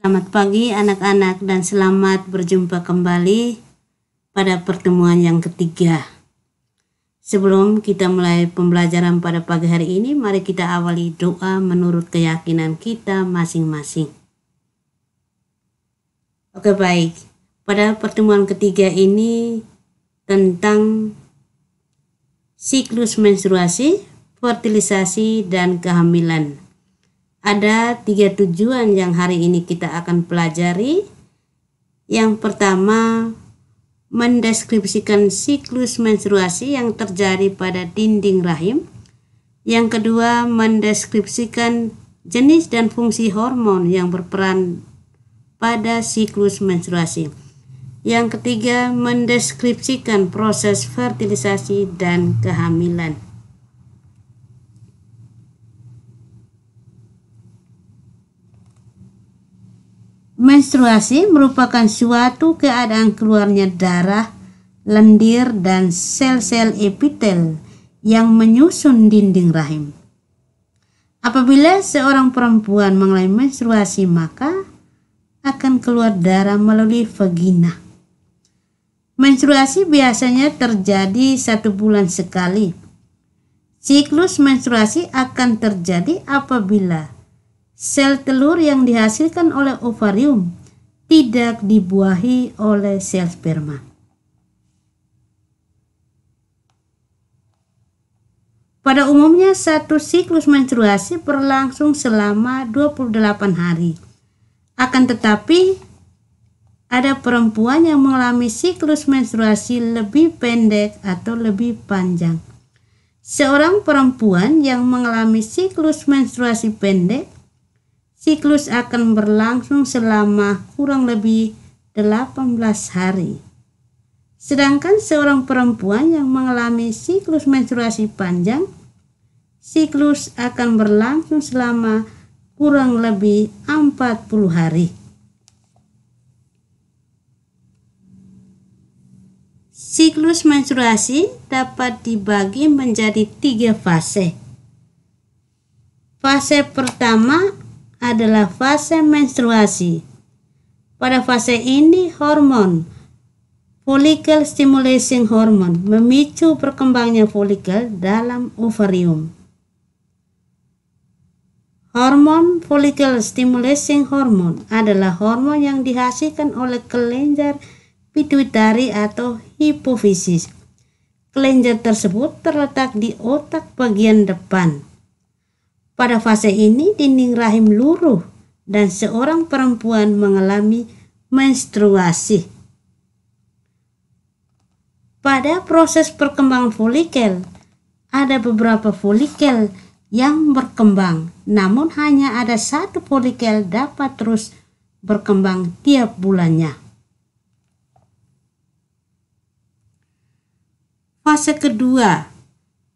Selamat pagi anak-anak dan selamat berjumpa kembali pada pertemuan yang ketiga. Sebelum kita mulai pembelajaran pada pagi hari ini, mari kita awali doa menurut keyakinan kita masing-masing. Oke, baik. Pada pertemuan ketiga ini tentang siklus menstruasi, fertilisasi, dan kehamilan. Ada 3 tujuan yang hari ini kita akan pelajari. Yang pertama, mendeskripsikan siklus menstruasi yang terjadi pada dinding rahim. Yang kedua, mendeskripsikan jenis dan fungsi hormon yang berperan pada siklus menstruasi. Yang ketiga, mendeskripsikan proses fertilisasi dan kehamilan. Menstruasi merupakan suatu keadaan keluarnya darah, lendir, dan sel-sel epitel yang menyusun dinding rahim. Apabila seorang perempuan mengalami menstruasi, maka akan keluar darah melalui vagina. Menstruasi biasanya terjadi 1 bulan sekali. Siklus menstruasi akan terjadi apabila sel telur yang dihasilkan oleh ovarium tidak dibuahi oleh sel sperma. Pada umumnya satu siklus menstruasi berlangsung selama 28 hari. Akan tetapi ada perempuan yang mengalami siklus menstruasi lebih pendek atau lebih panjang. Seorang perempuan yang mengalami siklus menstruasi pendek, siklus akan berlangsung selama kurang lebih 18 hari. Sedangkan seorang perempuan yang mengalami siklus menstruasi panjang, siklus akan berlangsung selama kurang lebih 40 hari. Siklus menstruasi dapat dibagi menjadi 3 fase. Fase pertama adalah fase menstruasi. Pada fase ini hormon follicle stimulating hormone memicu perkembangannya folikel dalam ovarium. Hormon follicle stimulating hormone adalah hormon yang dihasilkan oleh kelenjar pituitari atau hipofisis. Kelenjar tersebut terletak di otak bagian depan. Pada fase ini dinding rahim luruh dan seorang perempuan mengalami menstruasi. Pada proses perkembangan folikel, ada beberapa folikel yang berkembang, namun hanya ada 1 folikel dapat terus berkembang tiap bulannya. Fase kedua,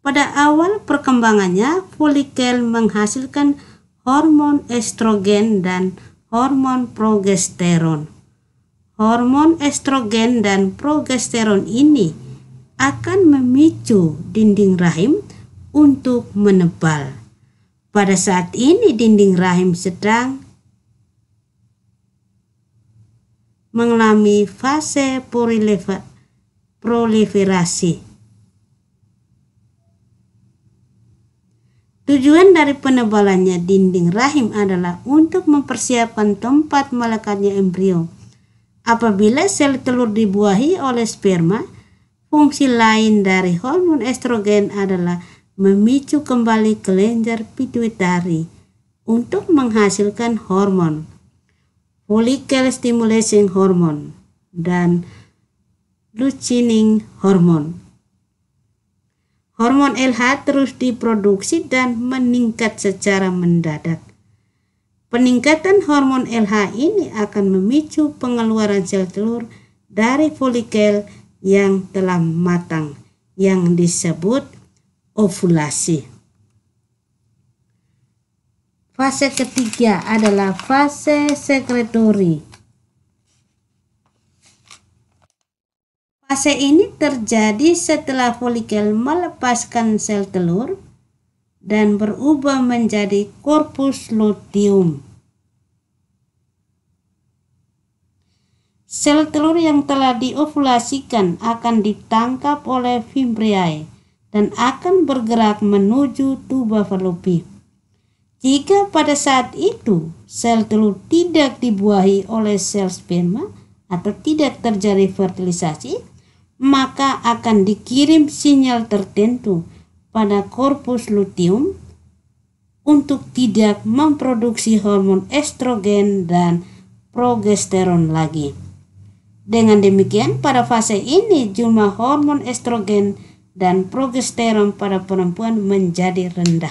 pada awal perkembangannya, folikel menghasilkan hormon estrogen dan hormon progesteron. Hormon estrogen dan progesteron ini akan memicu dinding rahim untuk menebal. Pada saat ini dinding rahim sedang mengalami fase proliferasi. Tujuan dari penebalannya dinding rahim adalah untuk mempersiapkan tempat melekatnya embrio. Apabila sel telur dibuahi oleh sperma, fungsi lain dari hormon estrogen adalah memicu kembali kelenjar pituitari untuk menghasilkan hormon follicle stimulating hormone dan luteinizing hormone. Hormon LH terus diproduksi dan meningkat secara mendadak. Peningkatan hormon LH ini akan memicu pengeluaran sel telur dari folikel yang telah matang, yang disebut ovulasi. Fase ketiga adalah fase sekretori. Fase ini terjadi setelah folikel melepaskan sel telur dan berubah menjadi korpus luteum. Sel telur yang telah diovulasikan akan ditangkap oleh fimbriae dan akan bergerak menuju tuba fallopi. Jika pada saat itu sel telur tidak dibuahi oleh sel sperma atau tidak terjadi fertilisasi, maka akan dikirim sinyal tertentu pada korpus luteum untuk tidak memproduksi hormon estrogen dan progesteron lagi. Dengan demikian, pada fase ini jumlah hormon estrogen dan progesteron pada perempuan menjadi rendah.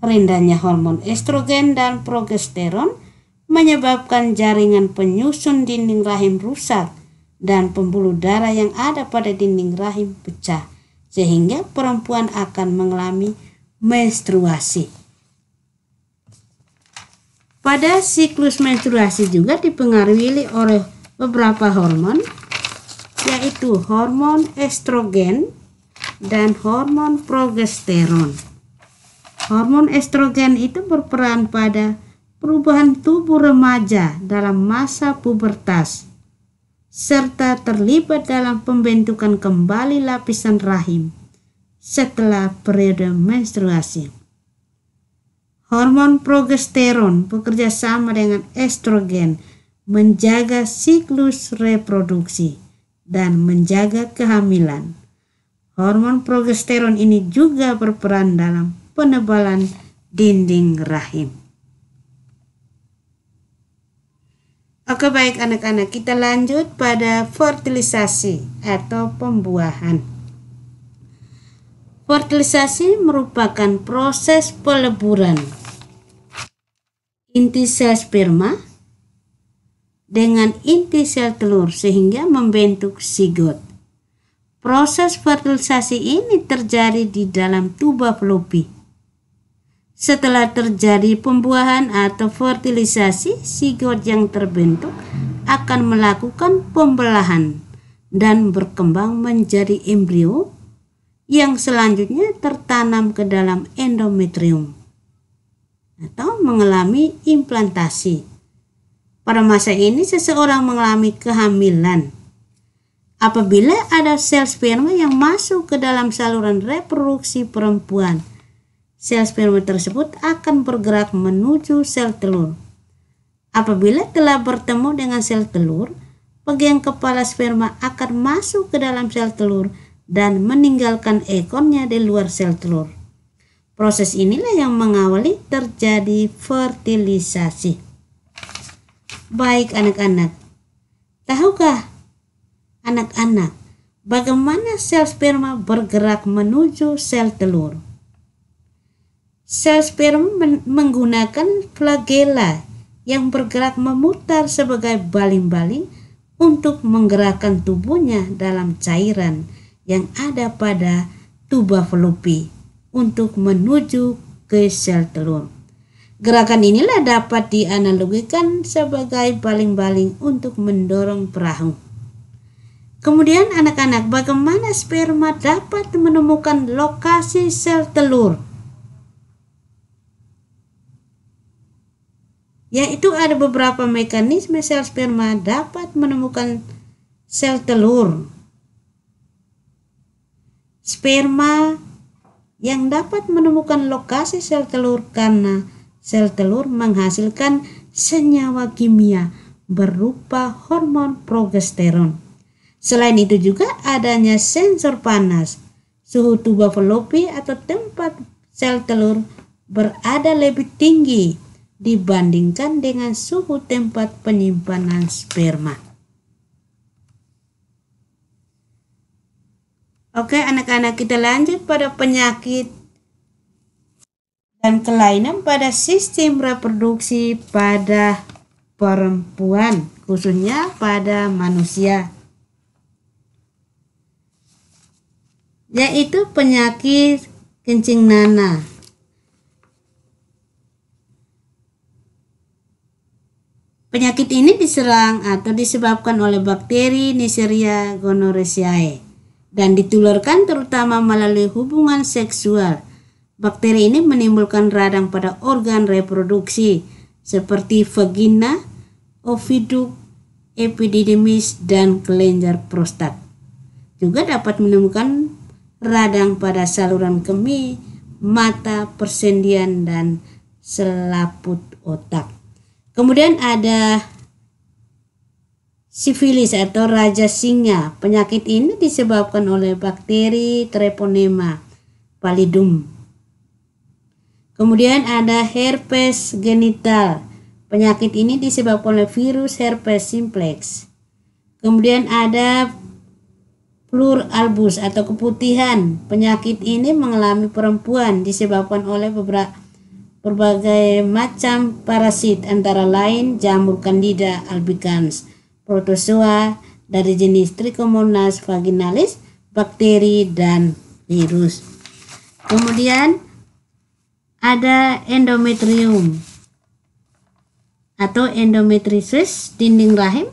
Rendahnya hormon estrogen dan progesteron menyebabkan jaringan penyusun dinding rahim rusak dan pembuluh darah yang ada pada dinding rahim pecah, sehingga perempuan akan mengalami menstruasi. Pada siklus menstruasi juga dipengaruhi oleh beberapa hormon, yaitu hormon estrogen dan hormon progesteron. Hormon estrogen itu berperan pada perubahan tubuh remaja dalam masa pubertas, serta terlibat dalam pembentukan kembali lapisan rahim setelah periode menstruasi. Hormon progesteron bekerja sama dengan estrogen menjaga siklus reproduksi dan menjaga kehamilan. Hormon progesteron ini juga berperan dalam penebalan dinding rahim. Oke, baik anak-anak, kita lanjut pada fertilisasi atau pembuahan. Fertilisasi merupakan proses peleburan inti sel sperma dengan inti sel telur sehingga membentuk zigot. Proses fertilisasi ini terjadi di dalam tuba fallopi. Setelah terjadi pembuahan atau fertilisasi, zigot yang terbentuk akan melakukan pembelahan dan berkembang menjadi embrio yang selanjutnya tertanam ke dalam endometrium atau mengalami implantasi. Pada masa ini seseorang mengalami kehamilan apabila ada sel sperma yang masuk ke dalam saluran reproduksi perempuan. Sel sperma tersebut akan bergerak menuju sel telur. Apabila telah bertemu dengan sel telur, bagian kepala sperma akan masuk ke dalam sel telur dan meninggalkan ekornya di luar sel telur. Proses inilah yang mengawali terjadi fertilisasi. Baik anak-anak, tahukah anak-anak bagaimana sel sperma bergerak menuju sel telur? Sel sperma menggunakan flagela yang bergerak memutar sebagai baling-baling untuk menggerakkan tubuhnya dalam cairan yang ada pada tuba fallopi untuk menuju ke sel telur. Gerakan inilah dapat dianalogikan sebagai baling-baling untuk mendorong perahu. Kemudian anak-anak, bagaimana sperma dapat menemukan lokasi sel telur? Yaitu ada beberapa mekanisme sel sperma dapat menemukan sel telur. Sperma yang dapat menemukan lokasi sel telur karena sel telur menghasilkan senyawa kimia berupa hormon progesteron. Selain itu juga adanya sensor panas. Suhu tuba fallopi atau tempat sel telur berada lebih tinggi dibandingkan dengan suhu tempat penyimpanan sperma. Oke anak-anak, kita lanjut pada penyakit dan kelainan pada sistem reproduksi pada perempuan, khususnya pada manusia, yaitu penyakit kencing nanah. Penyakit ini diserang atau disebabkan oleh bakteri Neisseria gonorrhoeae dan ditularkan terutama melalui hubungan seksual. Bakteri ini menimbulkan radang pada organ reproduksi seperti vagina, oviduk, epididymis, dan kelenjar prostat. Juga dapat menemukan radang pada saluran kemih, mata, persendian, dan selaput otak. Kemudian ada sifilis atau raja singa. Penyakit ini disebabkan oleh bakteri Treponema pallidum. Kemudian ada herpes genital. Penyakit ini disebabkan oleh virus herpes simplex. Kemudian ada plur albus atau keputihan. Penyakit ini mengalami perempuan disebabkan oleh berbagai macam parasit, antara lain jamur Candida albicans, protozoa dari jenis Trichomonas vaginalis, bakteri, dan virus. Kemudian ada endometrium atau endometriosis, dinding rahim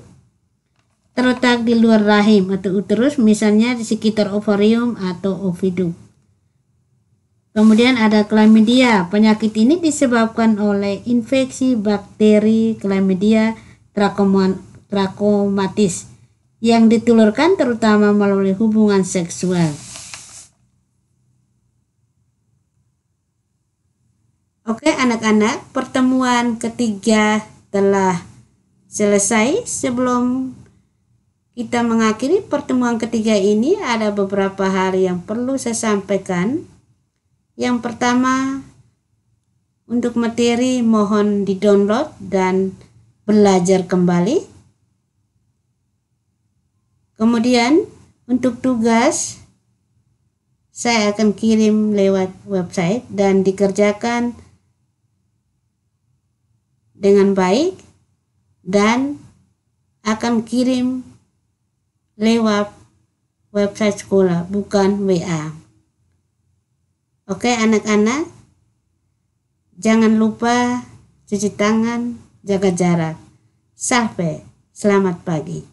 terletak di luar rahim atau uterus, misalnya di sekitar ovarium atau ovidum. Kemudian ada chlamydia. Penyakit ini disebabkan oleh infeksi bakteri Chlamydia trachomatis yang ditulurkan terutama melalui hubungan seksual. Oke anak-anak, pertemuan ketiga telah selesai. Sebelum kita mengakhiri pertemuan ketiga ini, ada beberapa hal yang perlu saya sampaikan. Yang pertama, untuk materi mohon di-download dan belajar kembali. Kemudian untuk tugas saya akan kirim lewat website dan dikerjakan dengan baik dan akan kirim lewat website sekolah, bukan WA. Oke anak-anak, jangan lupa cuci tangan, jaga jarak. Sampai, selamat pagi.